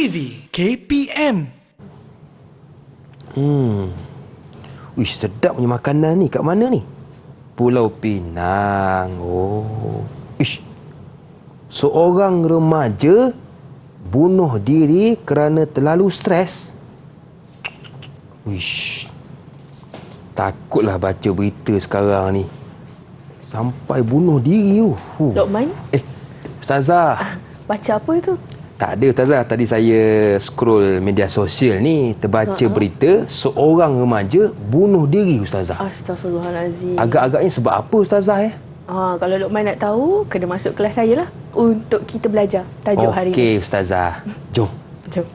TV KPM. Wish, sedap punya makanan ni. Kat mana ni? Pulau Pinang. Oh. Ish. Seorang remaja bunuh diri kerana terlalu stres. Wish. Takutlah baca berita sekarang ni. Sampai bunuh diri tu. Lokman? Ustazah. Baca apa itu? Tak ada Ustazah. Tadi saya scroll media sosial ni, terbaca berita seorang remaja bunuh diri Ustazah. Astaghfirullahalazim. Agak-agaknya sebab apa Ustazah ya? Kalau Lokman nak tahu, kena masuk kelas saya lah untuk kita belajar tajuk hari ini. Okey Ustazah. Jom. Jom.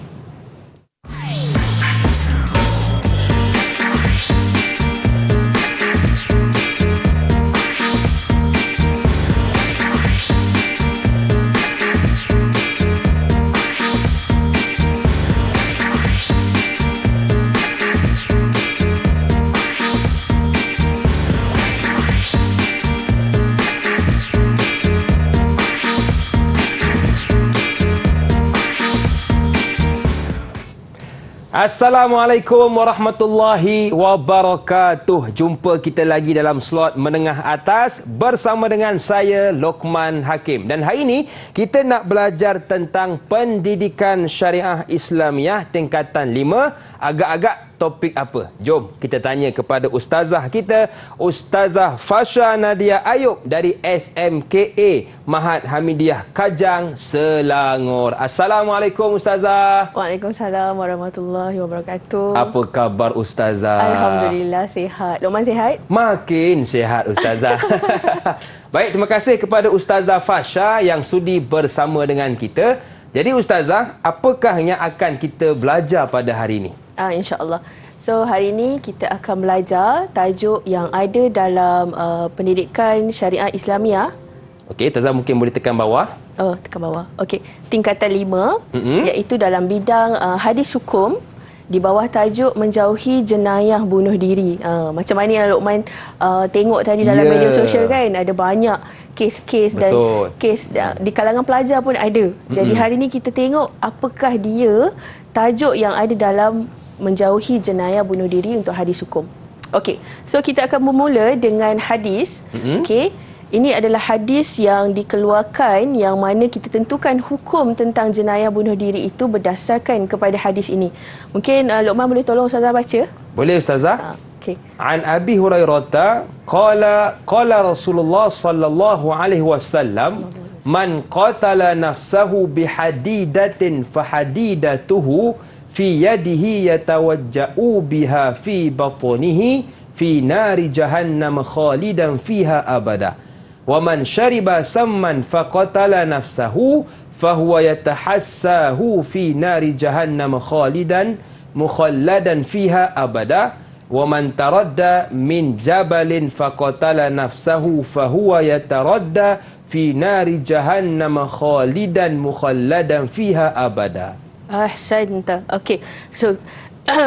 Assalamualaikum warahmatullahi wabarakatuh. Jumpa kita lagi dalam slot menengah atas bersama dengan saya Lokman Hakim. Dan hari ini kita nak belajar tentang pendidikan syariah Islamiah tingkatan 5. Agak-agak topik apa? Jom kita tanya kepada ustazah kita, Ustazah Fasha Nadia Ayub dari SMKA Mahat Hamidiyah Kajang, Selangor. Assalamualaikum Ustazah. Waalaikumsalam warahmatullahi wabarakatuh. Apa khabar Ustazah? Alhamdulillah sihat. Lokman sihat? Makin sihat Ustazah. Baik, terima kasih kepada Ustazah Fasha yang sudi bersama dengan kita. Jadi Ustazah, apakah yang akan kita belajar pada hari ini? InsyaAllah. So hari ini kita akan belajar tajuk yang ada dalam pendidikan syariah Islamiah. Okey, Ustazah mungkin boleh tekan bawah. Tekan bawah. Okey. Tingkatan 5, iaitu dalam bidang hadis hukum, di bawah tajuk menjauhi jenayah bunuh diri. Macam mana yang Lokman tengok tadi dalam media sosial kan, ada banyak kes-kes dan kes di kalangan pelajar pun ada. Jadi hari ini kita tengok apakah dia tajuk yang ada dalam menjauhi jenayah bunuh diri untuk hadis hukum. Okey, so kita akan bermula dengan hadis. Okey, ini adalah hadis yang dikeluarkan yang mana kita tentukan hukum tentang jenayah bunuh diri itu berdasarkan kepada hadis ini. Mungkin Lokman boleh tolong Ustazah baca? Boleh Ustazah. Okey. An Abi Hurairah qala Rasulullah sallallahu alaihi wasallam man qatala nafsahu bihadidatin fahadidatuhu fi yadihi yatawajja'u biha fi batnihi fi nari jahannam khalidan fiha abada wa man shariba samman faqatala nafsahu fahuwa yatahassahu fi nari jahannam khalidan mukhalladan fiha abada wa man taradda min jabalin faqatala nafsahu fahuwa yataradda fi nari jahannam khalidan mukhalladan fiha abada. Ahsanta. Okey. So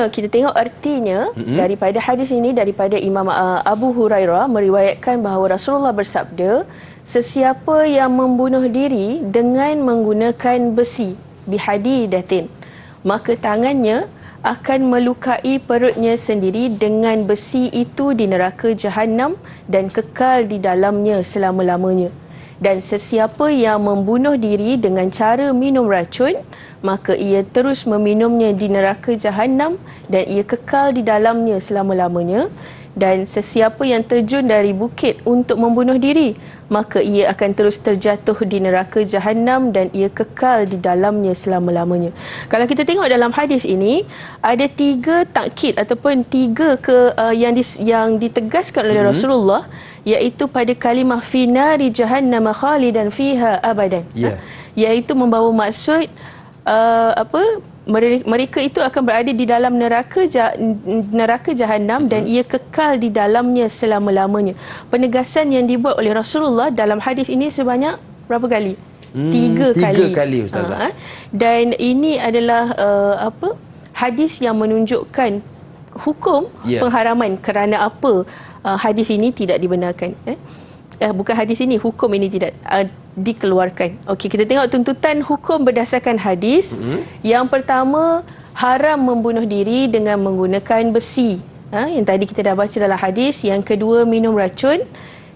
kita tengok artinya daripada hadis ini, daripada Imam Abu Hurairah meriwayatkan bahawa Rasulullah bersabda, sesiapa yang membunuh diri dengan menggunakan besi bihadidatin, maka tangannya akan melukai perutnya sendiri dengan besi itu di neraka Jahannam dan kekal di dalamnya selama-lamanya. Dan sesiapa yang membunuh diri dengan cara minum racun, maka ia terus meminumnya di neraka Jahannam dan ia kekal di dalamnya selama-lamanya. Dan sesiapa yang terjun dari bukit untuk membunuh diri, maka ia akan terus terjatuh di neraka Jahannam dan ia kekal di dalamnya selama-lamanya. Kalau kita tengok dalam hadis ini, ada 3 takkid ataupun 3 yang ditegaskan oleh Rasulullah, iaitu pada kalimah finari jahannam khalidan fiha abadan. Iaitu membawa maksud mereka itu akan berada di dalam neraka Jahannam dan ia kekal di dalamnya selama-lamanya. Penegasan yang dibuat oleh Rasulullah dalam hadis ini sebanyak berapa kali? 3 kali. 3 kali Ustazah. Dan ini adalah hadis yang menunjukkan hukum pengharaman kerana apa hadis ini tidak dibenarkan. bukan hadis ini, hukum ini tidak dikeluarkan. Okey, kita tengok tuntutan hukum berdasarkan hadis. Yang pertama, haram membunuh diri dengan menggunakan besi. Yang tadi kita dah baca dalam hadis. Yang kedua, minum racun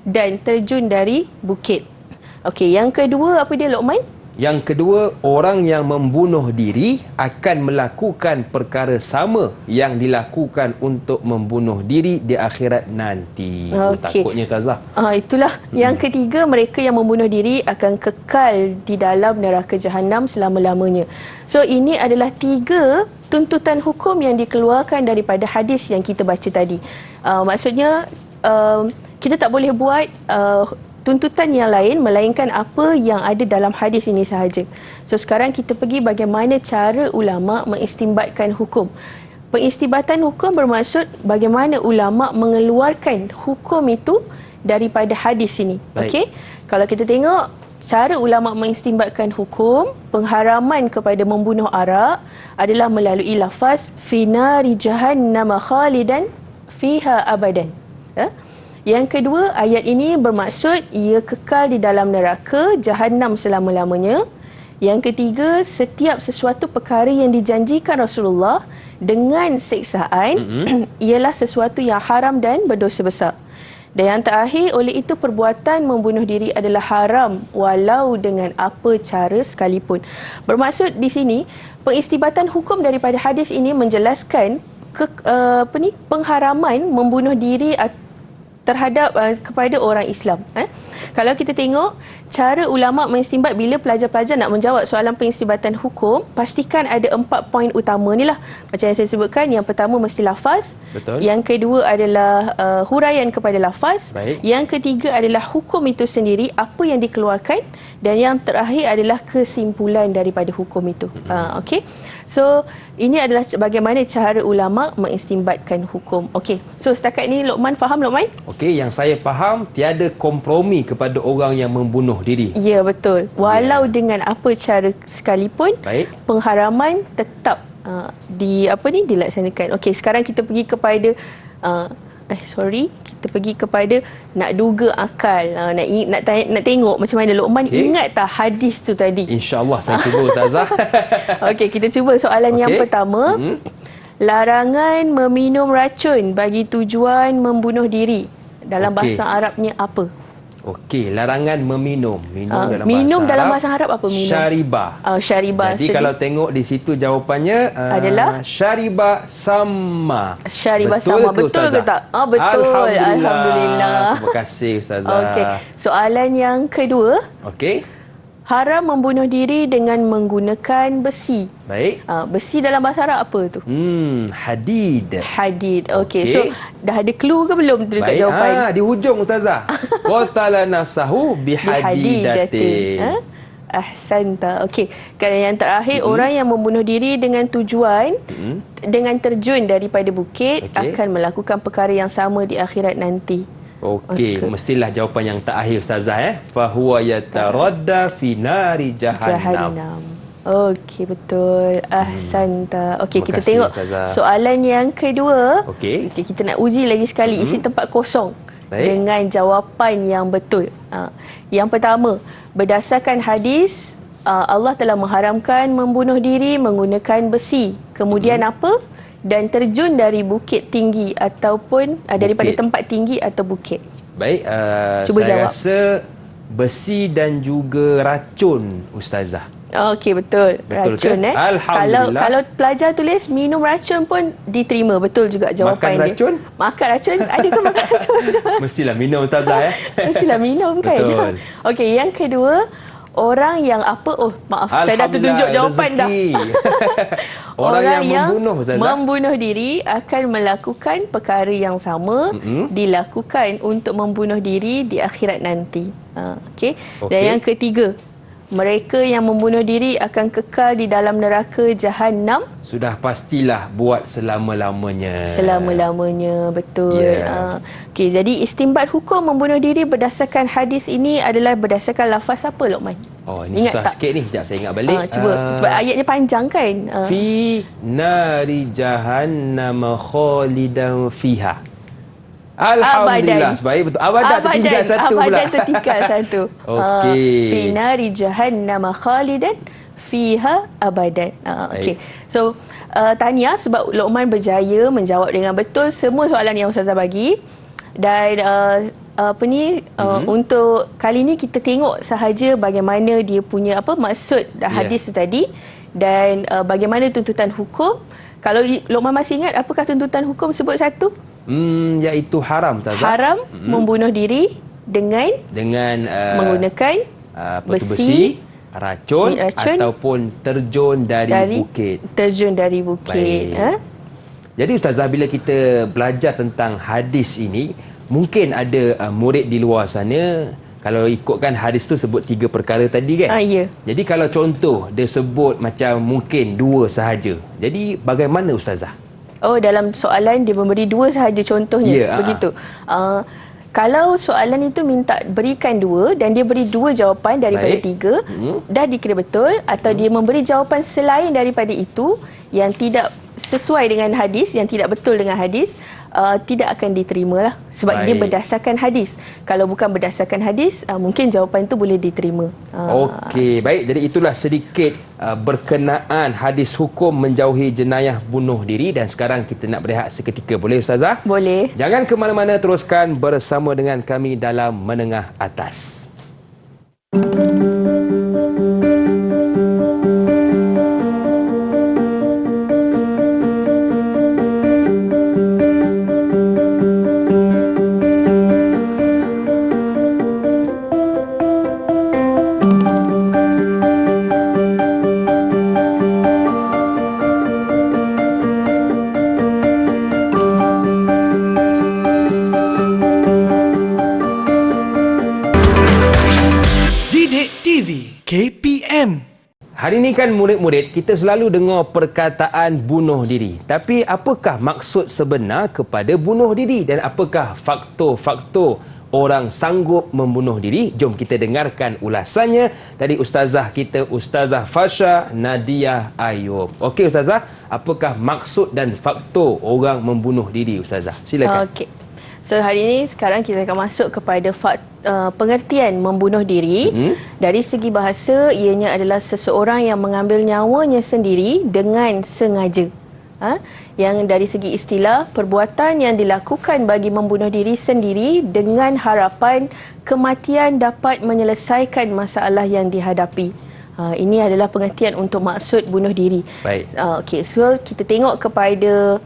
dan terjun dari bukit. Okey, yang kedua apa dia, Luqman? Yang kedua, orang yang membunuh diri akan melakukan perkara sama yang dilakukan untuk membunuh diri di akhirat nanti. Takutnya Ustazah. Itulah. Yang ketiga, mereka yang membunuh diri akan kekal di dalam neraka Jahannam selama-lamanya. So, ini adalah 3 tuntutan hukum yang dikeluarkan daripada hadis yang kita baca tadi. Maksudnya, kita tak boleh buat tuntutan yang lain melainkan apa yang ada dalam hadis ini sahaja. So sekarang kita pergi bagaimana cara ulama mengistinbatkan hukum. Pengistimbatan hukum bermaksud bagaimana ulama mengeluarkan hukum itu daripada hadis ini. Okey. Kalau kita tengok cara ulama mengistinbatkan hukum, pengharaman kepada membunuh arak adalah melalui lafaz finari jahannam khalidan fiha abadan. Yang kedua, ayat ini bermaksud ia kekal di dalam neraka Jahannam selama-lamanya. Yang ketiga, setiap sesuatu perkara yang dijanjikan Rasulullah dengan siksaan ialah sesuatu yang haram dan berdosa besar. Dan yang terakhir, oleh itu perbuatan membunuh diri adalah haram walau dengan apa cara sekalipun. Bermaksud di sini, pengistibatan hukum daripada hadis ini menjelaskan pengharaman membunuh diri terhadap kepada orang Islam. Kalau kita tengok cara ulama mengistinbat bila pelajar-pelajar nak menjawab soalan pengistibatan hukum, pastikan ada 4 poin utama ni lah. Macam yang saya sebutkan, yang pertama mesti lafaz. Betul. Yang kedua adalah huraian kepada lafaz. Baik. Yang ketiga adalah hukum itu sendiri, apa yang dikeluarkan. Dan yang terakhir adalah kesimpulan daripada hukum itu. Okey. So, ini adalah bagaimana cara ulama mengistinbatkan hukum. Okey. So, setakat ni Luqman faham, Luqman? Okey, yang saya faham, tiada kompromi kepada orang yang membunuh diri. Ya, betul. Walau dengan apa cara sekalipun, pengharaman tetap dilaksanakan. Okey, sekarang kita pergi kepada kita pergi kepada nak duga akal. Nak tengok macam mana Luqman ingat tak hadis tu tadi. InsyaAllah saya cuba, Ustazah. Okey, kita cuba soalan yang pertama. Larangan meminum racun bagi tujuan membunuh diri. Dalam bahasa Arabnya apa? Okey, larangan meminum. Minum dalam bahasa Arab apa minum? Syaribah. Syaribah. Jadi kalau tengok di situ jawapannya adalah syaribah sama. Syaribah sama. Betul ke tak? Betul. Alhamdulillah. Terima kasih Ustazah. Okey. Soalan yang kedua. Okey. Haram membunuh diri dengan menggunakan besi. Baik. Besi dalam bahasa Arab apa tu? Hadid. Hadid. Okey. So, dah ada clue ke belum dekat jawapan? Di hujung Ustazah. Qatala nafsahu bihadidatin. Ahsanta. Okey. Kalau yang terakhir, orang yang membunuh diri dengan tujuan dengan terjun daripada bukit akan melakukan perkara yang sama di akhirat nanti. Okey, mestilah jawapan yang terakhir Ustazah. Fahuwa yataradda fi nari jahannam. Okey, betul. Ahsanta. Okey, kita kasih, tengok Ustazah. soalan yang kedua. Okey. Kita nak uji lagi sekali isi tempat kosong. Dengan jawapan yang betul. Yang pertama, berdasarkan hadis, Allah telah mengharamkan membunuh diri menggunakan besi. Kemudian apa? Dan terjun dari bukit tinggi ataupun daripada tempat tinggi atau bukit. Baik, cuba saya jawab. rasa besi dan juga racun, Ustazah. Okey, betul. Betul racun ke? Alhamdulillah. Kalau pelajar tulis minum racun pun diterima. Betul juga jawapan makan racun? dia. Makan racun? Adakah makan racun? Mestilah minum Ustazah. Mestilah minum kan? Betul. Okey, yang kedua, orang yang apa? Oh, maaf, saya dah tertunjuk jawapan dah. Orang yang membunuh, Ustazah. Membunuh diri akan melakukan perkara yang sama dilakukan untuk membunuh diri di akhirat nanti. Okey. Dan yang ketiga, mereka yang membunuh diri akan kekal di dalam neraka Jahannam. Sudah pastilah buat selama-lamanya. Selama-lamanya, betul. Okey, jadi istinbat hukum membunuh diri berdasarkan hadis ini adalah berdasarkan lafaz apa, Luqman? Ini susah sikit ni. Sekejap saya ingat balik. Cuba. Sebab ayatnya panjang kan? Fi nari jahannam khalidan fiha. Alhamdulillah. Baik, betul. Abadan tertinggal satu pula. Abadan tertinggal satu. Okey. Fi nari jahannam khalidan fiha abadan. Okey. So, tahniah sebab Luqman berjaya menjawab dengan betul semua soalan yang Ustazah bagi. Dan untuk kali ni kita tengok sahaja bagaimana dia punya maksud hadis tadi dan bagaimana tuntutan hukum. Kalau Luqman masih ingat, apakah tuntutan hukum sebut satu? Iaitu haram, Ustazah. Haram membunuh diri dengan menggunakan besi, racun ataupun terjun dari bukit. Terjun dari bukit. Jadi Ustazah, bila kita belajar tentang hadis ini, mungkin ada murid di luar sana, kalau ikutkan hadis tu sebut 3 perkara tadi kan? Ya. Jadi kalau contoh dia sebut macam mungkin 2 sahaja. Jadi bagaimana Ustazah? Dalam soalan dia memberi 2 sahaja contohnya. Begitu. Kalau soalan itu minta berikan 2 dan dia beri 2 jawapan daripada 3, dah dikira betul, atau dia memberi jawapan selain daripada itu yang tidak sesuai dengan hadis, yang tidak betul dengan hadis, tidak akan diterima lah. Sebab dia berdasarkan hadis. Kalau bukan berdasarkan hadis, mungkin jawapan itu boleh diterima. Okey, baik. Jadi itulah sedikit berkenaan hadis hukum menjauhi jenayah bunuh diri. Dan sekarang kita nak berehat seketika. Boleh Ustazah? Boleh. Jangan ke mana-mana, teruskan bersama dengan kami dalam Menengah Atas. KPM. Hari ini kan murid-murid kita selalu dengar perkataan bunuh diri. Tapi apakah maksud sebenar kepada bunuh diri dan apakah faktor-faktor orang sanggup membunuh diri? Jom kita dengarkan ulasannya dari ustazah kita, Ustazah Fasha Nadia Ayub. Okey Ustazah, apakah maksud dan faktor orang membunuh diri Ustazah? Silakan. Okey. So hari ini sekarang kita akan masuk kepada pengertian membunuh diri. Dari segi bahasa, ianya adalah seseorang yang mengambil nyawanya sendiri dengan sengaja. Yang dari segi istilah, perbuatan yang dilakukan bagi membunuh diri sendiri dengan harapan kematian dapat menyelesaikan masalah yang dihadapi. Ini adalah pengertian untuk maksud bunuh diri. Baik. Okey, so kita tengok kepada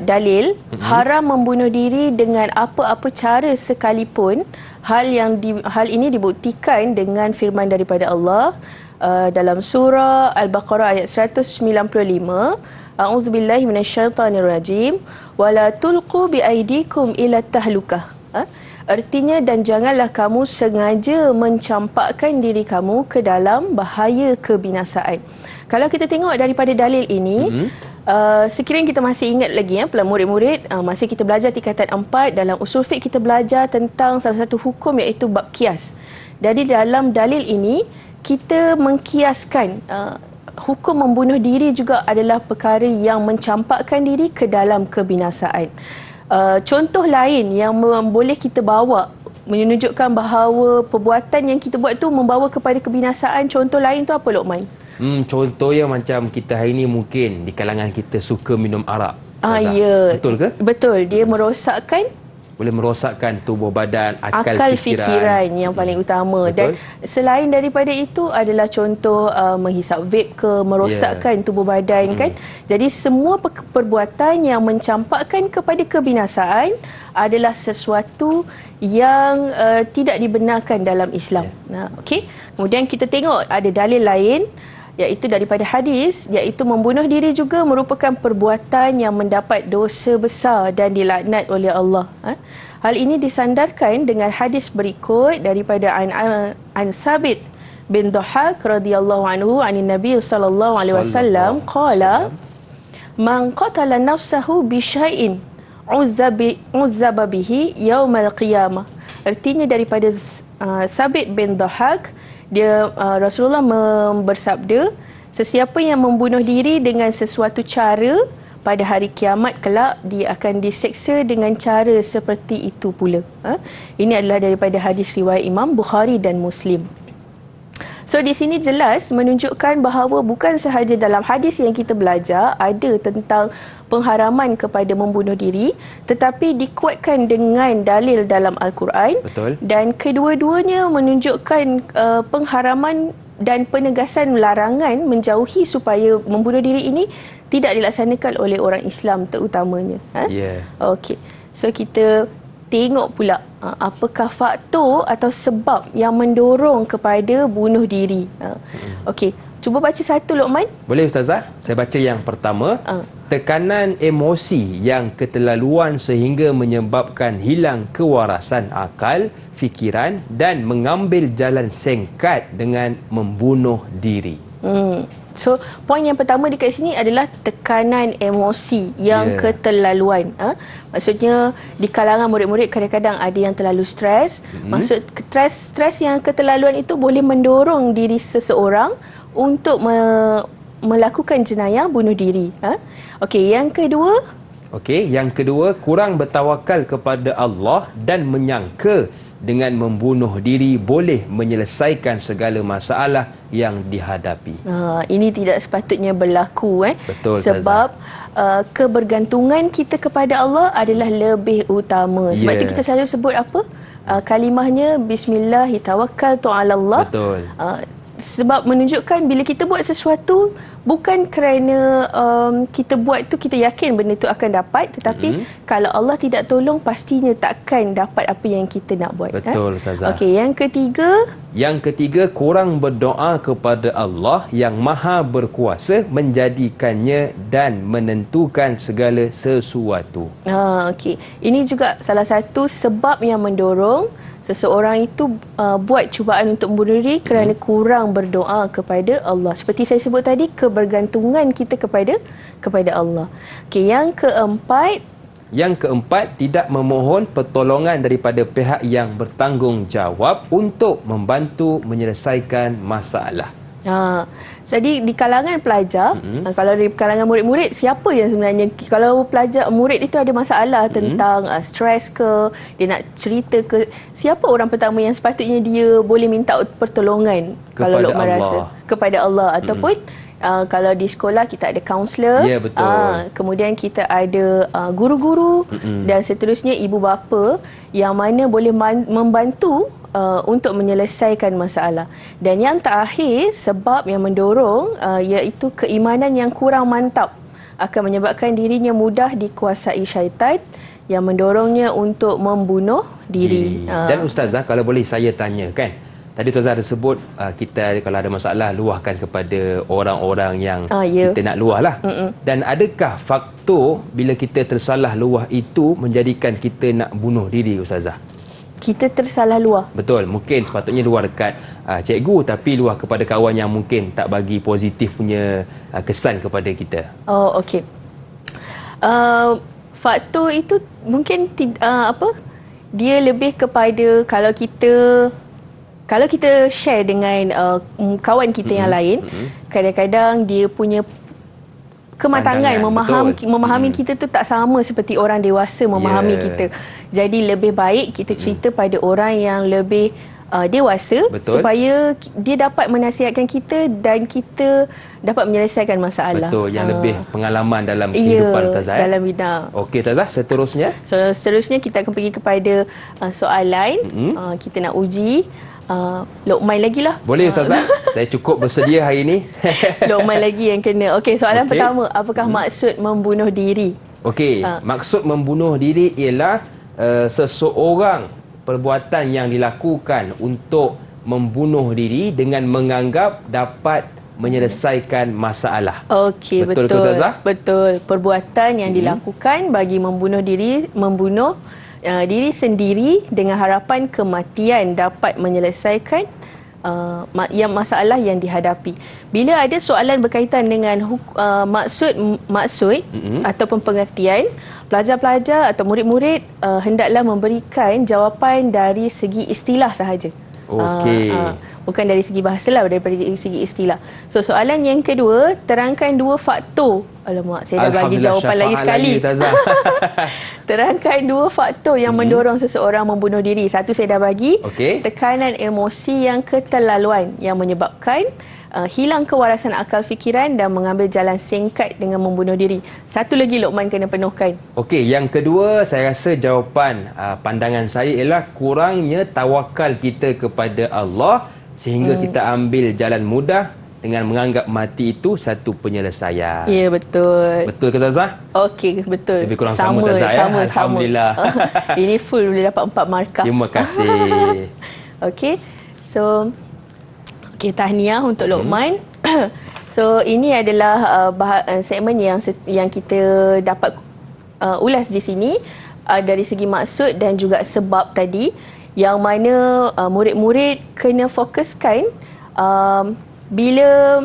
dalil. Haram membunuh diri dengan apa-apa cara sekalipun. Hal ini dibuktikan dengan firman daripada Allah dalam surah Al-Baqarah ayat 195. A'udzubillahi minasyaitonirrajim. Wala tulqu biaidikum ila tahlukah. Artinya, dan janganlah kamu sengaja mencampakkan diri kamu ke dalam bahaya kebinasaan. Kalau kita tengok daripada dalil ini, sekiranya kita masih ingat lagi murid-murid, masih kita belajar tingkatan 4 dalam usul fiqh, kita belajar tentang salah satu hukum iaitu bab kias. Jadi dalam dalil ini kita mengkiaskan hukum membunuh diri juga adalah perkara yang mencampakkan diri ke dalam kebinasaan. Contoh lain yang boleh kita bawa menunjukkan bahawa perbuatan yang kita buat tu membawa kepada kebinasaan, contoh lain tu apa Luqman? Contohnya macam kita hari ini mungkin di kalangan kita suka minum arak. Ya. Betul ke? Betul. Dia boleh merosakkan tubuh badan, akal fikiran yang paling utama. Betul. Dan selain daripada itu adalah contoh menghisap vape ke, merosakkan tubuh badan kan. Jadi semua perbuatan yang mencampakkan kepada kebinasaan adalah sesuatu yang tidak dibenarkan dalam Islam. Okey. Kemudian kita tengok ada dalil lain, iaitu daripada hadis, iaitu membunuh diri juga merupakan perbuatan yang mendapat dosa besar dan dilaknat oleh Allah. Hal ini disandarkan dengan hadis berikut daripada an Thabit bin Dhahak radhiyallahu anhu anin Nabi sallallahu alaihi wasallam qala man qatala nafsahu bi syai'in uzzaba bihi yaumal qiyamah. Artinya daripada Thabit bin Dhahak, Rasulullah bersabda, sesiapa yang membunuh diri dengan sesuatu cara, pada hari kiamat kelak dia akan diseksa dengan cara seperti itu pula. Ini adalah daripada hadis riwayat Imam Bukhari dan Muslim. So di sini jelas menunjukkan bahawa bukan sahaja dalam hadis yang kita belajar ada tentang pengharaman kepada membunuh diri, tetapi dikuatkan dengan dalil dalam Al-Quran. Betul. Dan kedua-duanya menunjukkan pengharaman dan penegasan larangan menjauhi supaya membunuh diri ini tidak dilaksanakan oleh orang Islam terutamanya. Okey. So kita tengok pula apakah faktor atau sebab yang mendorong kepada bunuh diri. Okey, cuba baca satu, Luqman. Boleh Ustazah? Saya baca yang pertama. Tekanan emosi yang keterlaluan sehingga menyebabkan hilang kewarasan akal, fikiran dan mengambil jalan singkat dengan membunuh diri. So, poin yang pertama dekat sini adalah tekanan emosi yang keterlaluan. Maksudnya, di kalangan murid-murid kadang-kadang ada yang terlalu stres. Maksud stres yang keterlaluan itu boleh mendorong diri seseorang untuk melakukan jenayah bunuh diri. Okey, yang kedua. Okey, yang kedua, kurang bertawakal kepada Allah dan menyangka dengan membunuh diri boleh menyelesaikan segala masalah yang dihadapi. Ini tidak sepatutnya berlaku. Betul, sebab kebergantungan kita kepada Allah adalah lebih utama. Sebab itu kita selalu sebut apa? Kalimahnya Bismillahirrahmanirrahim 'alallah. Betul. Sebab menunjukkan bila kita buat sesuatu bukan kerana kita buat tu kita yakin benda tu akan dapat, tetapi kalau Allah tidak tolong pastinya takkan dapat apa yang kita nak buat. Betul, Ustazah. Okey, yang ketiga. Yang ketiga, kurang berdoa kepada Allah yang Maha Berkuasa menjadikannya dan menentukan segala sesuatu. Okey. Ini juga salah satu sebab yang mendorong seseorang itu buat cubaan untuk membunuh diri kerana kurang berdoa kepada Allah. Seperti saya sebut tadi, kebergantungan kita kepada Allah. Okey, yang keempat. Yang keempat, tidak memohon pertolongan daripada pihak yang bertanggungjawab untuk membantu menyelesaikan masalah. Jadi di kalangan pelajar, kalau di kalangan murid-murid, siapa yang sebenarnya, kalau pelajar murid itu ada masalah tentang stres ke, dia nak cerita ke, siapa orang pertama yang sepatutnya dia boleh minta pertolongan kalau Luqman rasa? Kepada Allah. Ataupun kalau di sekolah kita ada kaunselor, kemudian kita ada guru-guru dan seterusnya, ibu bapa yang mana boleh membantu untuk menyelesaikan masalah. Dan yang terakhir, sebab yang mendorong iaitu keimanan yang kurang mantap akan menyebabkan dirinya mudah dikuasai syaitan yang mendorongnya untuk membunuh diri. Dan Ustazah, kalau boleh saya tanya kan, tadi Ustazah ada sebut kita kalau ada masalah luahkan kepada orang-orang yang kita nak luah lah. Dan adakah faktor bila kita tersalah luah itu menjadikan kita nak bunuh diri, Ustazah? Kita tersalah luah. Betul, mungkin sepatutnya luah dekat cikgu, tapi luah kepada kawan yang mungkin tak bagi positif punya kesan kepada kita. Okey. Faktor itu mungkin dia lebih kepada kalau kita share dengan kawan kita yang lain, kadang-kadang dia punya kematangan memahami kita tu tak sama seperti orang dewasa memahami kita. Jadi lebih baik kita cerita pada orang yang lebih dewasa, supaya dia dapat menasihatkan kita dan kita dapat menyelesaikan masalah. Betul, yang lebih pengalaman dalam kehidupan Ustazah. Dalam bidang. Okey Ustazah, seterusnya? So seterusnya kita akan pergi kepada soal lain. Kita nak uji Luqman lagi lah. Boleh Ustazah. Saya cukup bersedia hari ini. Luqman lagi yang kena. Okey, soalan pertama, apakah maksud membunuh diri? Okey, maksud membunuh diri ialah seseorang, perbuatan yang dilakukan untuk membunuh diri dengan menganggap dapat menyelesaikan masalah. Okey, betul. Betul. Perbuatan yang dilakukan bagi membunuh diri sendiri dengan harapan kematian dapat menyelesaikan masalah yang dihadapi. Bila ada soalan berkaitan dengan maksud ataupun pengertian, pelajar-pelajar atau murid-murid hendaklah memberikan jawapan dari segi istilah sahaja. Okey. bukan dari segi bahasa lah, daripada segi istilah. So soalan yang kedua, terangkan 2 faktor. Alamak, saya dah bagi jawapan lagi sekali. Terangkan 2 faktor yang mendorong seseorang membunuh diri. Satu saya dah bagi. Tekanan emosi yang keterlaluan yang menyebabkan hilang kewarasan akal fikiran dan mengambil jalan singkat dengan membunuh diri. Satu lagi Luqman kena penuhkan. Okey, yang kedua saya rasa jawapan pandangan saya ialah kurangnya tawakal kita kepada Allah sehingga kita ambil jalan mudah dengan menganggap mati itu satu penyelesaian. Ya, betul. Betul ke Ustazah? Okey, betul. Lebih kurang sama Ustazah ya. Alhamdulillah. Ini full boleh dapat 4 markah. Terima kasih. Okey. So tahniah untuk Luqman. So ini adalah segmen yang kita dapat ulas di sini dari segi maksud dan juga sebab tadi, yang mana murid-murid kena fokuskan bila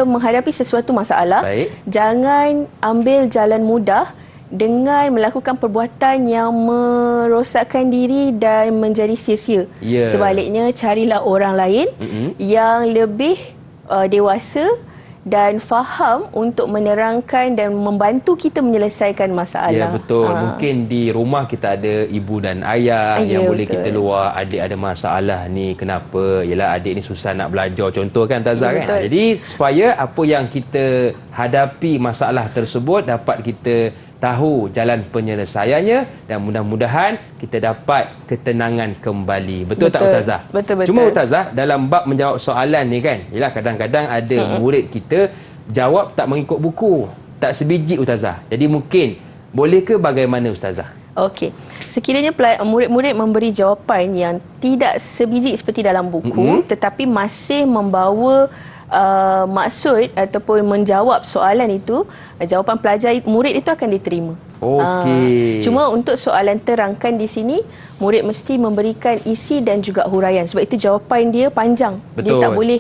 menghadapi sesuatu masalah. Baik. Jangan ambil jalan mudah dengan melakukan perbuatan yang merosakkan diri dan menjadi sia-sia. Sebaliknya, carilah orang lain yang lebih dewasa dan faham untuk menerangkan dan membantu kita menyelesaikan masalah. Ya, betul. Mungkin di rumah kita ada ibu dan ayah yang boleh kita luar, adik ada masalah ni, kenapa? Yalah, adik ni susah nak belajar, contoh kan Tazah kan? Jadi supaya apa yang kita hadapi masalah tersebut dapat kita tahu jalan penyelesaiannya dan mudah-mudahan kita dapat ketenangan kembali. Betul tak Ustazah? Betul. Cuma Ustazah, dalam bab menjawab soalan ni kan, yalah kadang-kadang ada murid kita jawab tak mengikut buku, tak sebiji Ustazah. Jadi mungkin boleh ke bagaimana Ustazah? Okey. Sekiranya murid-murid memberi jawapan yang tidak sebiji seperti dalam buku, tetapi masih membawa maksud ataupun menjawab soalan itu, jawapan pelajar murid itu akan diterima. Okey. Cuma untuk soalan terangkan di sini, murid mesti memberikan isi dan juga huraian. Sebab itu jawapan dia panjang. Betul. Dia tak boleh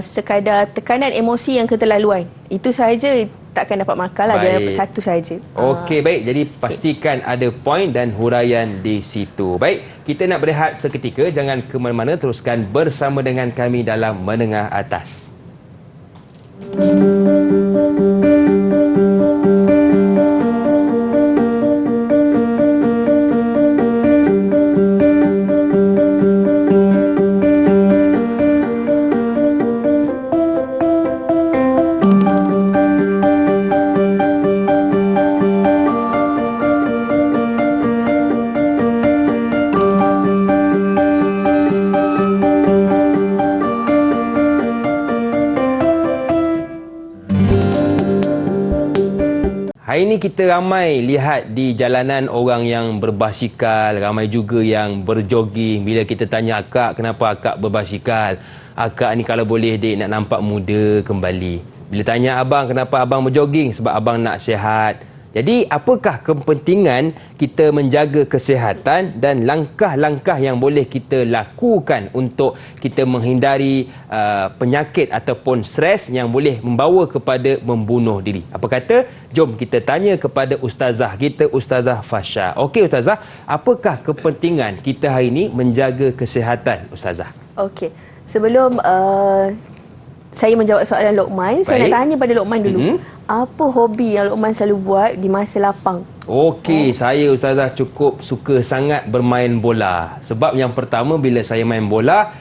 sekadar tekanan emosi yang keterlaluan. Itu sahaja takkan dapat markah lah. Dia dapat satu sahaja. Okey, baik. Jadi pastikan ada poin dan huraian di situ. Baik, kita nak berehat seketika. Jangan ke mana-mana, teruskan bersama dengan kami dalam Menengah Atas. Hari ini kita ramai lihat di jalanan orang yang berbasikal, ramai juga yang berjoging. Bila kita tanya akak, kenapa akak berbasikal? Akak ni kalau boleh dek nak nampak muda kembali. Bila tanya abang, kenapa abang berjoging? Sebab abang nak sihat. Jadi apakah kepentingan kita menjaga kesihatan dan langkah-langkah yang boleh kita lakukan untuk kita menghindari penyakit ataupun stres yang boleh membawa kepada membunuh diri? Apa kata? Jom kita tanya kepada ustazah kita, Ustazah Fasha. Okey Ustazah, apakah kepentingan kita hari ini menjaga kesihatan Ustazah? Okey, sebelum saya menjawab soalan Luqman, saya nak tanya pada Luqman dulu. Apa hobi yang Luqman selalu buat di masa lapang? Okey, saya Ustazah cukup suka sangat bermain bola. Sebab yang pertama, bila saya main bola,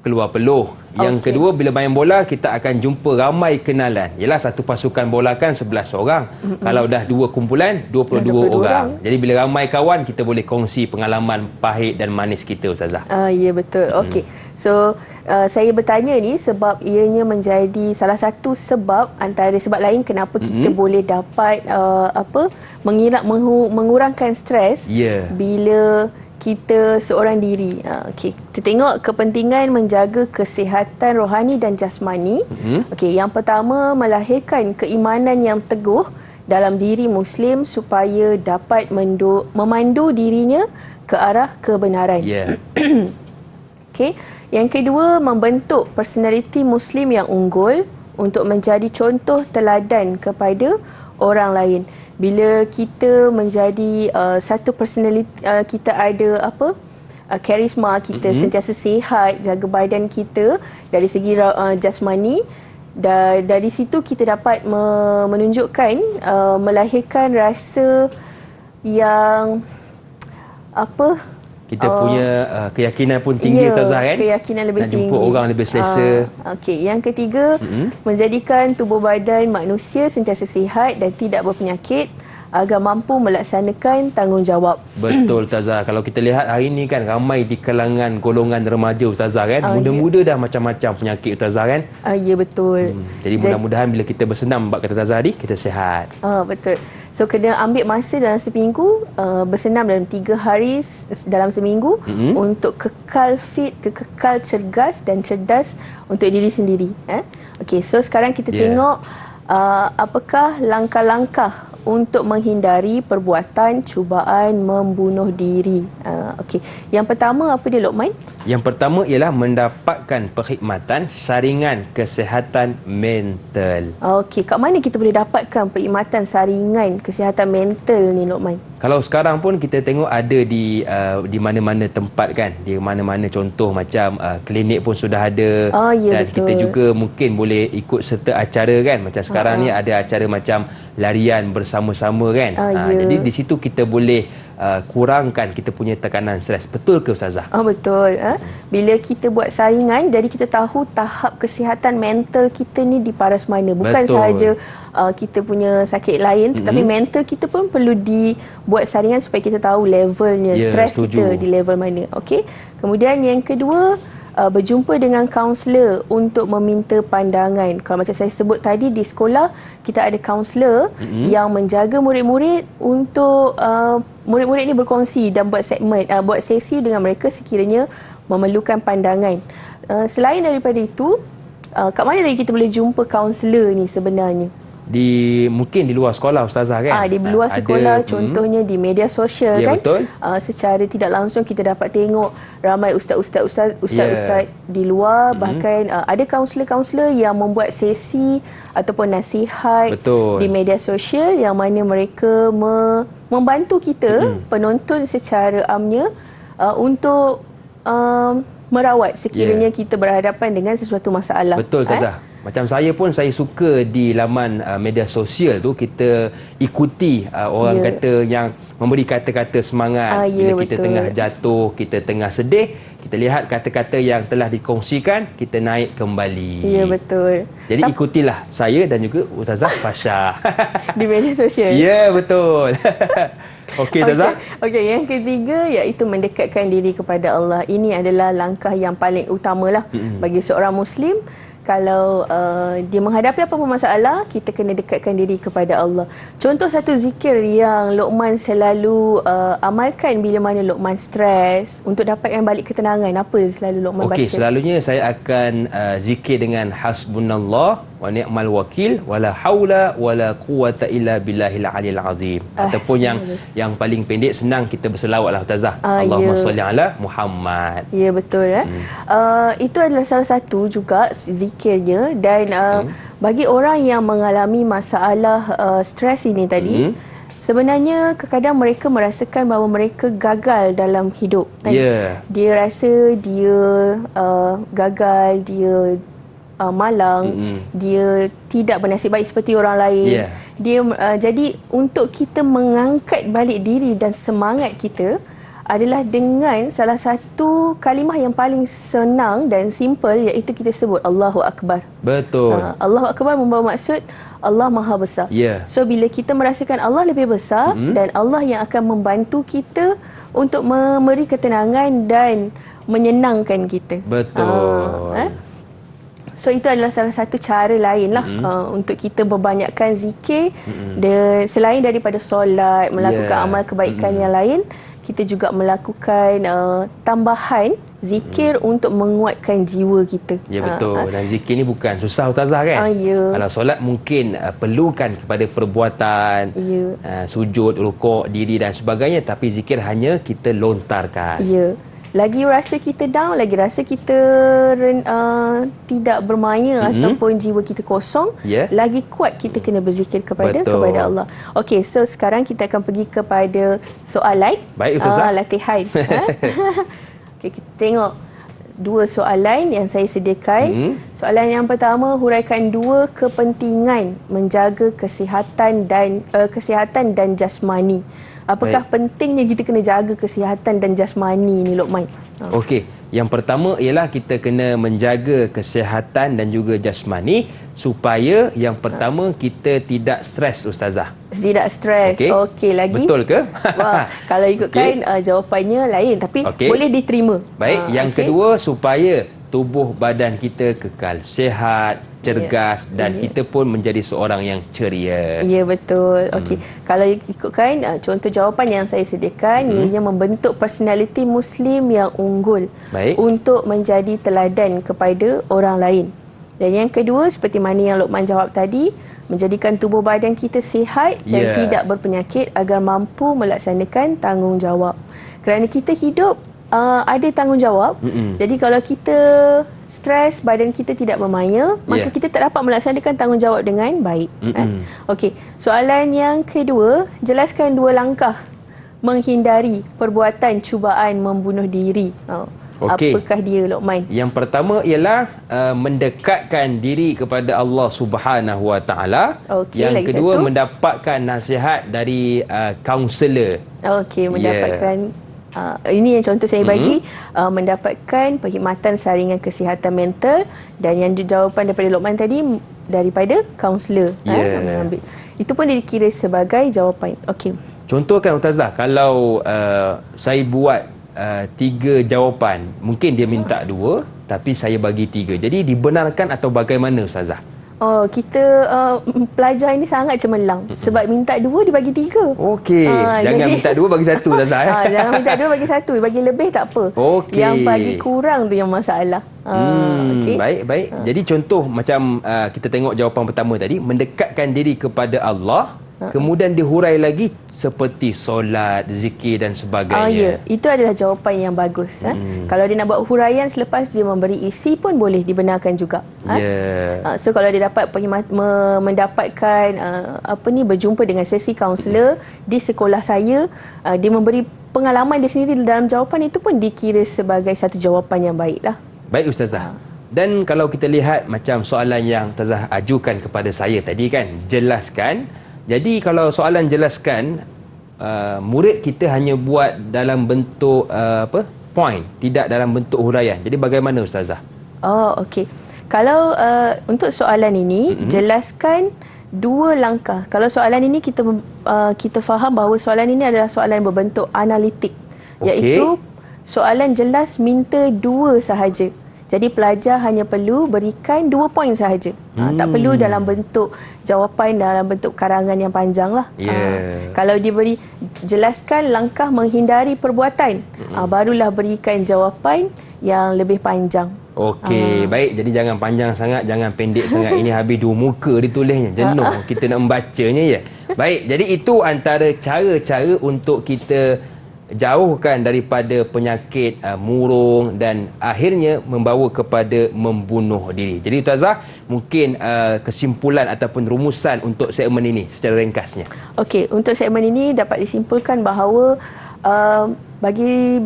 keluar peluh. Yang kedua, bila main bola, kita akan jumpa ramai kenalan. Yalah, satu pasukan bola kan 11 orang. Kalau dah 2 kumpulan, 22 orang. Jadi bila ramai kawan, kita boleh kongsi pengalaman pahit dan manis kita Ustazah. Ya, betul. Okey. So, saya bertanya ni sebab ianya menjadi salah satu sebab antara sebab lain kenapa kita boleh dapat mengurangkan stres bila kita seorang diri. Okey, kita tengok kepentingan menjaga kesihatan rohani dan jasmani. Okey, yang pertama, melahirkan keimanan yang teguh dalam diri Muslim supaya dapat memandu dirinya ke arah kebenaran. Okey, yang kedua, membentuk personaliti Muslim yang unggul untuk menjadi contoh teladan kepada orang lain. Bila kita menjadi satu personaliti, kita ada karisma kita sentiasa sihat, jaga badan kita dari segi jasmani. Dan dari situ kita dapat menunjukkan, melahirkan rasa yang kita punya keyakinan pun tinggi, Ustazah, kan? Keyakinan lebih tinggi. Nak jumpa orang lebih selesa. Okey, yang ketiga, menjadikan tubuh badan manusia sentiasa sihat dan tidak berpenyakit agar mampu melaksanakan tanggungjawab. Betul, Ustazah. Kalau kita lihat hari ini kan ramai di kalangan golongan remaja, Ustazah, kan? Muda-muda dah macam-macam penyakit, Ustazah, kan? Ya, betul. Jadi mudah-mudahan bila kita bersenam bab kata Ustazah tadi, kita sihat. Betul. So kena ambil masa dalam seminggu, bersenam dalam 3 hari dalam seminggu untuk kekal fit, kekal cergas dan cerdas untuk diri sendiri. Okey, so sekarang kita tengok apakah langkah-langkah untuk menghindari perbuatan cubaan membunuh diri. Okey, yang pertama apa dia, Luqman? Yang pertama ialah mendapatkan perkhidmatan saringan kesihatan mental. Okey, kat mana kita boleh dapatkan perkhidmatan saringan kesihatan mental ni, Luqman? Kalau sekarang pun kita tengok ada di mana-mana tempat, kan, di mana-mana, contoh macam klinik pun sudah ada. Dan betul. kita juga mungkin boleh ikut serta acara, kan, macam sekarang ni ada acara macam larian bersama-sama, kan. Jadi di situ kita boleh kurangkan kita punya tekanan stres. Betul ke, Ustazah? Betul. Bila kita buat saringan, jadi kita tahu tahap kesihatan mental kita ni di paras mana. Bukan sahaja kita punya sakit lain, tetapi mental kita pun perlu dibuat saringan supaya kita tahu levelnya, stres kita di level mana. Okey. Kemudian yang kedua, berjumpa dengan kaunselor untuk meminta pandangan. Kalau macam saya sebut tadi, di sekolah kita ada kaunselor yang menjaga murid-murid untuk murid-murid ni berkongsi dan buat segmen, buat sesi dengan mereka sekiranya memerlukan pandangan. Selain daripada itu, kat mana lagi kita boleh jumpa kaunselor ni sebenarnya? Mungkin di luar sekolah, Ustazah, kan? Di luar sekolah, contohnya di media sosial, kan? Betul. Secara tidak langsung kita dapat tengok ramai ustaz-ustaz di luar, bahkan ada kaunselor-kaunselor yang membuat sesi ataupun nasihat di media sosial yang mana mereka membantu kita penonton secara amnya untuk merawat sekiranya kita berhadapan dengan sesuatu masalah. Betul, Ustazah. Macam saya pun, saya suka di laman media sosial tu kita ikuti orang kata yang memberi kata-kata semangat bila kita tengah jatuh, kita tengah sedih, kita lihat kata-kata yang telah dikongsikan, kita naik kembali. Ya, betul. Jadi ikutilah saya dan juga Ustazah Fasha di media sosial. Ya, betul. Okey, Ustazah. Okey, yang ketiga iaitu mendekatkan diri kepada Allah. Ini adalah langkah yang paling utamalah bagi seorang Muslim. Kalau dia menghadapi apa-apa masalah, kita kena dekatkan diri kepada Allah. Contoh satu zikir yang Luqman selalu amalkan bila mana Luqman stres untuk dapatkan balik ketenangan, apa selalu Luqman baca? Okey, selalunya saya akan zikir dengan hasbunallah wa ni'mal wakil wala haula wala quwata illa billahil aliyil azim. Ataupun yang paling pendek, senang, kita berselawatlah, Ustazah. Allahumma salli ala Muhammad. Ya, betul. Itu adalah salah satu juga zikirnya. Dan bagi orang yang mengalami masalah stres ini tadi, sebenarnya kadang-kadang mereka merasakan bahawa mereka gagal dalam hidup. Dia rasa dia gagal, dia malang, dia tidak bernasib baik seperti orang lain. Dia jadi untuk kita mengangkat balik diri dan semangat kita adalah dengan salah satu kalimah yang paling senang dan simple, iaitu kita sebut Allahu Akbar. Betul. Allahu Akbar membawa maksud Allah Maha Besar. So bila kita merasakan Allah lebih besar dan Allah yang akan membantu kita untuk memberi ketenangan dan menyenangkan kita. Betul. So itu adalah salah satu cara lain lah untuk kita berbanyakkan zikir. Dan selain daripada solat, melakukan amal kebaikan yang lain, kita juga melakukan tambahan zikir untuk menguatkan jiwa kita. Ya, betul. Dan zikir ni bukan susah, Ustazah, kan? Kalau solat mungkin perlukan kepada perbuatan, sujud, rukuk, diri dan sebagainya, tapi zikir hanya kita lontarkan. Lagi rasa kita down, lagi rasa kita tidak bermaya ataupun jiwa kita kosong, lagi kuat kita kena berzikir kepada Allah. Okey, so sekarang kita akan pergi kepada soalan. Baik, Ustazah. Latihan. Okay, kita tengok dua soalan yang saya sediakan. Soalan yang pertama, huraikan dua kepentingan menjaga kesihatan dan jasmani. Apakah pentingnya kita kena jaga kesihatan dan jasmani ni, Lokman? Okey, yang pertama ialah kita kena menjaga kesihatan dan juga jasmani supaya yang pertama kita tidak stres, Ustazah. Tidak stres. Okey, lagi. Betul ke? Wah, kalau ikutkan jawapannya lain, tapi boleh diterima. Baik, yang kedua supaya tubuh badan kita kekal sihat, cergas dan kita pun menjadi seorang yang ceria. Ya, betul. Okey. Kalau ikutkan contoh jawapan yang saya sediakan, ianya membentuk personaliti Muslim yang unggul untuk menjadi teladan kepada orang lain. Dan yang kedua, seperti mana yang Lokman jawab tadi, menjadikan tubuh badan kita sihat dan tidak berpenyakit agar mampu melaksanakan tanggungjawab. Kerana kita hidup ada tanggungjawab. Jadi kalau kita stres, badan kita tidak bermaya, maka kita tak dapat melaksanakan tanggungjawab dengan baik. Okey, soalan yang kedua, jelaskan dua langkah menghindari perbuatan cubaan membunuh diri. Apakah dia, Lokman? Yang pertama ialah mendekatkan diri kepada Allah Subhanahu Wa Taala. Yang kedua, mendapatkan nasihat dari kaunselor. Okey, mendapatkan ini yang contoh saya bagi, mendapatkan perkhidmatan saringan kesihatan mental, dan yang jawapan daripada Lokman tadi daripada kaunselor. Itu pun dikira sebagai jawapan. Okey. Contohkan, Ustazah, kalau saya buat 3 jawapan, mungkin dia minta 2 tapi saya bagi 3. Jadi dibenarkan atau bagaimana, Ustazah? Kita pelajar ini sangat cemerlang. Sebab minta 2 dibagi 3. Okey. Jangan minta 2 bagi 1, Ustazah. Jangan minta 2 bagi 1. Bagi lebih tak apa. Yang bagi kurang tu yang masalah. Baik. Jadi contoh macam kita tengok jawapan pertama tadi, mendekatkan diri kepada Allah. Kemudian dihurai lagi seperti solat, zikir dan sebagainya. Itu adalah jawapan yang bagus. Kalau dia nak buat huraian selepas dia memberi isi pun boleh dibenarkan juga. So kalau dia dapat mendapatkan berjumpa dengan sesi kaunselor di sekolah saya, dia memberi pengalaman dia sendiri dalam jawapan itu pun dikira sebagai satu jawapan yang baiklah. Baik, Ustazah. Dan kalau kita lihat macam soalan yang Ustazah ajukan kepada saya tadi kan, jelaskan. Jadi kalau soalan jelaskan, murid kita hanya buat dalam bentuk point, tidak dalam bentuk huraian. Jadi bagaimana, Ustazah? Okey. Kalau untuk soalan ini, jelaskan 2 langkah. Kalau soalan ini kita faham bahawa soalan ini adalah soalan berbentuk analitik, iaitu soalan jelas minta 2 sahaja. Jadi pelajar hanya perlu berikan 2 poin sahaja. Tak perlu dalam bentuk jawapan dalam bentuk karangan yang panjang lah. Kalau diberi jelaskan langkah menghindari perbuatan, barulah berikan jawapan yang lebih panjang. Okey, baik. Jadi jangan panjang sangat, jangan pendek sangat. Ini habis 2 muka ditulisnya. Jenuh kita nak membacanya ya. Baik, jadi itu antara cara-cara untuk kita jauhkan daripada penyakit murung dan akhirnya membawa kepada membunuh diri. Jadi Ustazah, mungkin kesimpulan ataupun rumusan untuk segmen ini secara ringkasnya. Okey, untuk segmen ini dapat disimpulkan bahawa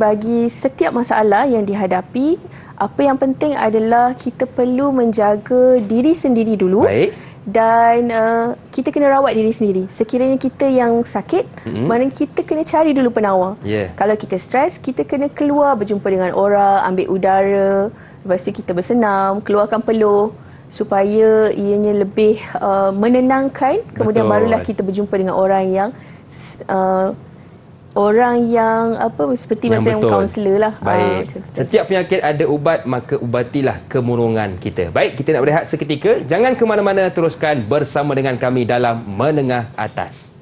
bagi setiap masalah yang dihadapi, apa yang penting adalah kita perlu menjaga diri sendiri dulu. Baik. Dan kita kena rawat diri sendiri. Sekiranya kita yang sakit, mana kita kena cari dulu penawar. Kalau kita stres, kita kena keluar berjumpa dengan orang, ambil udara, lepas tu kita bersenam, keluarkan peluh supaya ianya lebih menenangkan. Kemudian barulah kita berjumpa dengan orang yang seperti yang macam kaunselor lah. Baik. Setiap penyakit ada ubat, maka ubatilah kemurungan kita. Baik, kita nak berehat seketika. Jangan ke mana-mana, teruskan bersama dengan kami dalam Menengah Atas.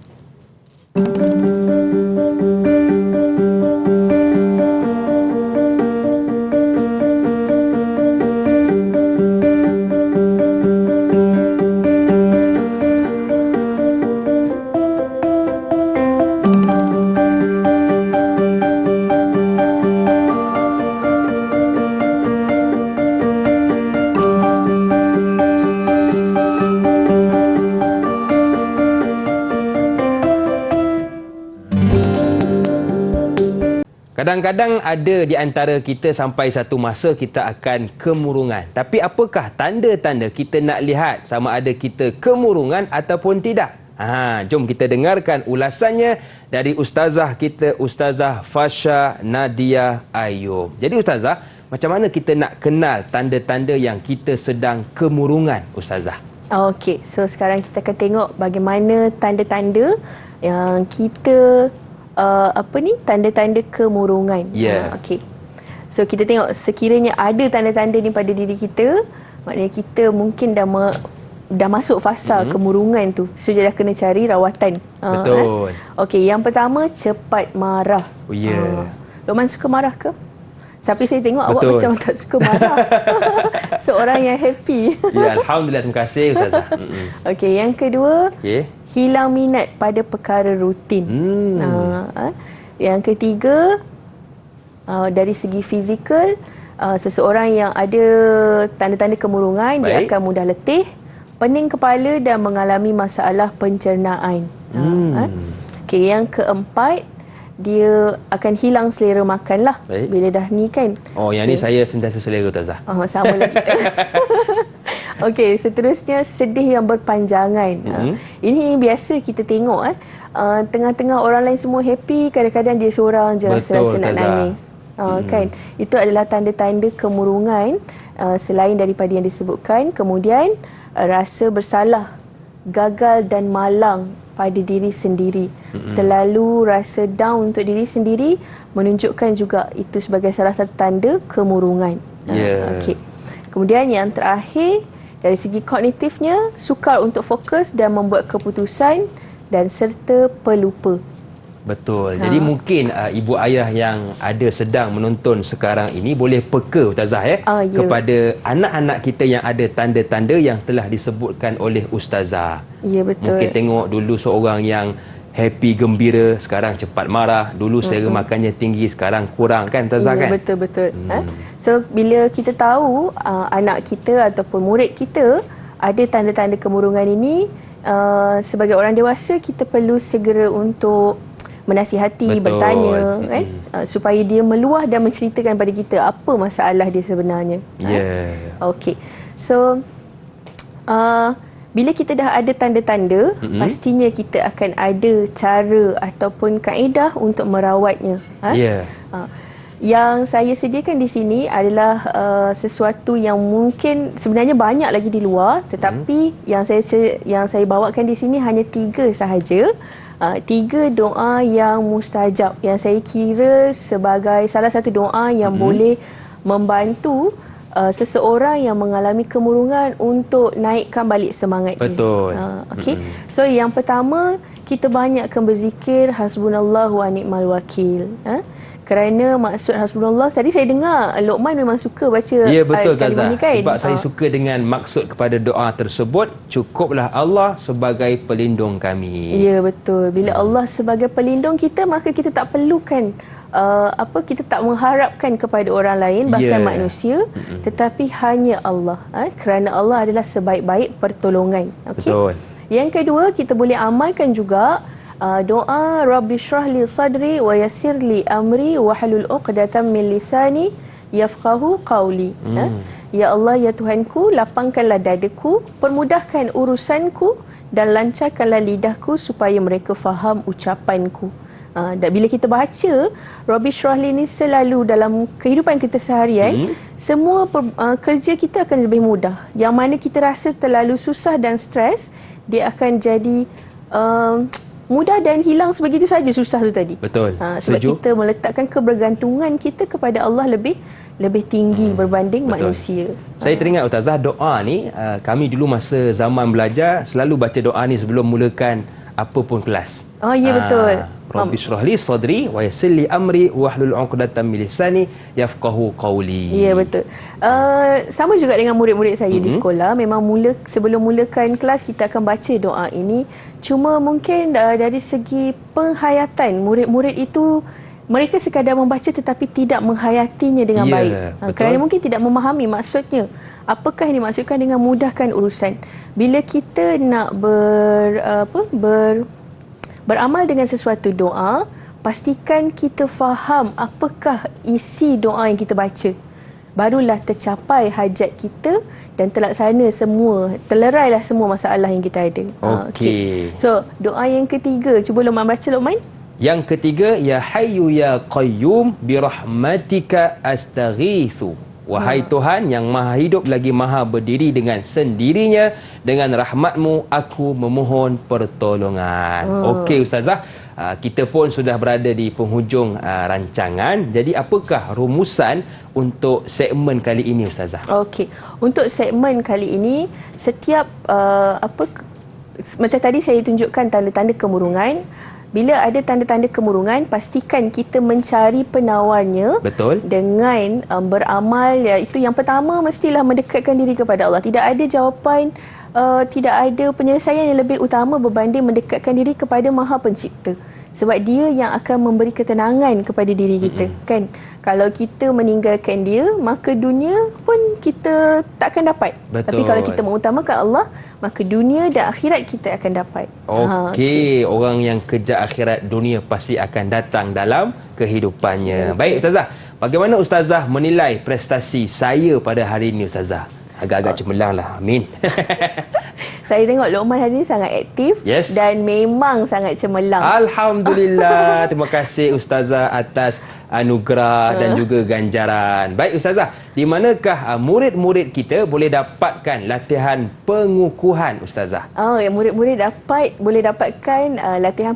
Kadang-kadang ada di antara kita sampai satu masa kita akan kemurungan. Tapi apakah tanda-tanda kita nak lihat sama ada kita kemurungan ataupun tidak? Jom kita dengarkan ulasannya dari ustazah kita, Ustazah Fasha Nadia Ayub. Jadi ustazah, macam mana kita nak kenal tanda-tanda yang kita sedang kemurungan, ustazah? Okey, so sekarang kita akan tengok bagaimana tanda-tanda yang kita tanda-tanda kemurungan. Okey. So kita tengok sekiranya ada tanda-tanda ni pada diri kita, maknanya kita mungkin dah masuk fasa kemurungan tu. So dah kena cari rawatan. Betul. Okey, yang pertama cepat marah. Luqman suka marah ke? Tapi saya tengok awak macam tak suka marah. Seorang yang happy. Ya, alhamdulillah, terima kasih ustazah. Okey, yang kedua, hilang minat pada perkara rutin. Yang ketiga, dari segi fizikal, seseorang yang ada tanda-tanda kemurungan, dia akan mudah letih, pening kepala dan mengalami masalah pencernaan. Okey, yang keempat, dia akan hilang selera makan lah. Bila dah ni kan. Yang ni saya sentiasa selera ustazah. Sama lah kita. Okey, seterusnya sedih yang berpanjangan. Ini biasa kita tengok. Tengah-tengah orang lain semua happy, kadang-kadang dia seorang je rasa nak nangis. Kan? Itu adalah tanda-tanda kemurungan selain daripada yang disebutkan. Kemudian rasa bersalah, gagal dan malang pada diri sendiri. Terlalu rasa down untuk diri sendiri menunjukkan juga itu sebagai salah satu tanda kemurungan. Okey. Kemudian yang terakhir, dari segi kognitifnya, sukar untuk fokus dan membuat keputusan dan serta pelupa. Betul. Jadi mungkin ibu ayah yang ada sedang menonton sekarang ini boleh peka ustazah kepada anak-anak kita yang ada tanda-tanda yang telah disebutkan oleh ustazah. Ya, betul. Mungkin tengok dulu seorang yang happy, gembira, sekarang cepat marah. Dulu selera makannya tinggi, sekarang kurang kan ustazah kan? Betul-betul. So bila kita tahu anak kita ataupun murid kita ada tanda-tanda kemurungan ini, sebagai orang dewasa kita perlu segera untuk menasihati, bertanya supaya dia meluah dan menceritakan pada kita apa masalah dia sebenarnya. Okey. So bila kita dah ada tanda-tanda, pastinya kita akan ada cara ataupun kaedah untuk merawatnya. Yang saya sediakan di sini adalah sesuatu yang mungkin sebenarnya banyak lagi di luar, tetapi yang saya bawakan di sini hanya 3 sahaja. 3 doa yang mustajab yang saya kira sebagai salah satu doa yang boleh membantu seseorang yang mengalami kemurungan untuk naikkan balik semangat dia. Betul. Okey. So yang pertama, kita banyakkan berzikir hasbunallahu wa ni'mal wakil. Kerana maksud hasbunallah, tadi saya dengar Luqman memang suka baca kalimah ni kan. Sebab saya suka dengan maksud kepada doa tersebut, cukuplah Allah sebagai pelindung kami. Ya, betul. Bila Allah sebagai pelindung kita, maka kita tak perlukan kita tak mengharapkan kepada orang lain, bahkan manusia, tetapi hanya Allah. Kerana Allah adalah sebaik-baik pertolongan. Betul. Yang kedua, kita boleh amalkan juga doa Rabbi syrah li sadri wa yassir li amri wa halul 'uqdatam min lisani yafqahu qawli. Ya Allah, ya Tuhanku, lapangkanlah dadaku, permudahkan urusanku dan lancarkanlah lidahku supaya mereka faham ucapanku. Dan bila kita baca Rabbi syrah li ni selalu dalam kehidupan kita seharian, semua kerja kita akan lebih mudah. Yang mana kita rasa terlalu susah dan stres, dia akan jadi mudah dan hilang sebegitu saja susah tu tadi. Betul. Sebab kita meletakkan kebergantungan kita kepada Allah lebih tinggi berbanding manusia. Saya teringat ustazah, doa ni kami dulu masa zaman belajar selalu baca doa ni sebelum mulakan apa pun kelas. Ya, betul. Rabbi syrah li sadri wa yassir li amri wahlul 'uqdatam min lisani yafqahu qawli. Ya, betul. Sama juga dengan murid-murid saya di sekolah, memang sebelum mulakan kelas kita akan baca doa ini. Cuma mungkin dari segi penghayatan, murid-murid itu mereka sekadar membaca tetapi tidak menghayatinya dengan baik. Kerana mungkin tidak memahami maksudnya. Apakah yang dimaksudkan dengan mudahkan urusan? Bila kita nak beramal dengan sesuatu doa, pastikan kita faham apakah isi doa yang kita baca. Barulah tercapai hajat kita dan terlaksana semua, terlerailah semua masalah yang kita ada. Okey. So, doa yang ketiga, cuba Luqman baca, Luqman. Yang ketiga, ya hayyu ya qayyum bi rahmatika astaghitsu. Wahai Tuhan yang maha hidup lagi maha berdiri dengan sendirinya, dengan rahmatmu aku memohon pertolongan. Okey Ustazah, kita pun sudah berada di penghujung rancangan. Jadi apakah rumusan untuk segmen kali ini Ustazah? Okey, untuk segmen kali ini setiap macam tadi saya tunjukkan tanda-tanda kemurungan. Bila ada tanda-tanda kemurungan, pastikan kita mencari penawarnya. Betul. Dengan beramal, iaitu yang pertama mestilah mendekatkan diri kepada Allah. Tidak ada jawapan, tidak ada penyelesaian yang lebih utama berbanding mendekatkan diri kepada Maha Pencipta. Sebab dia yang akan memberi ketenangan kepada diri kita, kan? Kalau kita meninggalkan dia, maka dunia pun kita tak akan dapat. Betul. Tapi kalau kita mengutamakan Allah, maka dunia dan akhirat kita akan dapat. Okey, orang yang kejar akhirat, dunia pasti akan datang dalam kehidupannya. Baik Ustazah, bagaimana Ustazah menilai prestasi saya pada hari ini Ustazah? Agak-agak cemerlang lah. Amin. Saya tengok Luqman hari ini sangat aktif, yes, dan memang sangat cemerlang. Alhamdulillah. Terima kasih Ustazah atas anugerah dan juga ganjaran. Baik Ustazah, di manakah murid-murid kita boleh dapatkan latihan pengukuhan Ustazah? Murid-murid boleh dapatkan latihan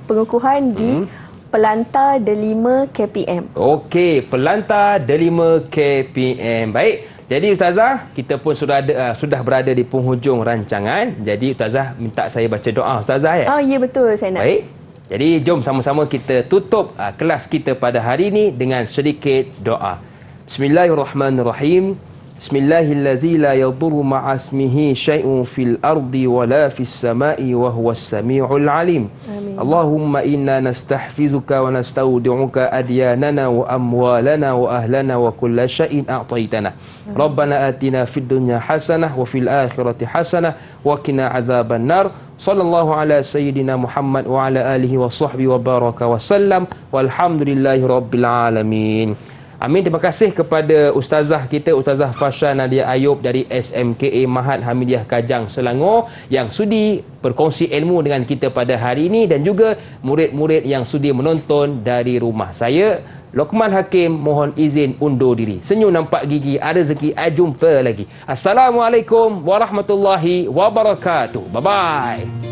pengukuhan di Pelantar Delima KPM. Okey, Pelantar Delima KPM. Baik. Jadi Ustazah, kita pun sudah berada di penghujung rancangan. Jadi Ustazah minta saya baca doa Ustazah ya? Ya betul, saya nak. Baik. Jadi jom sama-sama kita tutup kelas kita pada hari ini dengan sedikit doa. Bismillahirrahmanirrahim. Bismillahillazi la yadurru ma'asmihi syai'un fil ardi wala fis sama'i wa huwas sami'ul alim. Amin. Allahumma inna nastahfizuka wa nastaudi'uka adyanana wa amwalana wa ahlana wa kulla syai'in a'taitana. Rabbana atina fid dunya hasanah wa fil akhirati hasanah wa qina adzaban nar. Sallallahu ala sayyidina Muhammad wa ala alihi wa sahbihi wa baraka wa sallam walhamdulillahi rabbil alamin. Amin. Terima kasih kepada Ustazah kita, Ustazah Fasha Nadia Ayub dari SMKA Mahat Hamidiyah Kajang Selangor yang sudi berkongsi ilmu dengan kita pada hari ini dan juga murid-murid yang sudi menonton dari rumah. Saya, Luqman Hakim, mohon izin undur diri. Senyum nampak gigi, ada rezeki, jumpa lagi. Assalamualaikum warahmatullahi wabarakatuh. Bye-bye.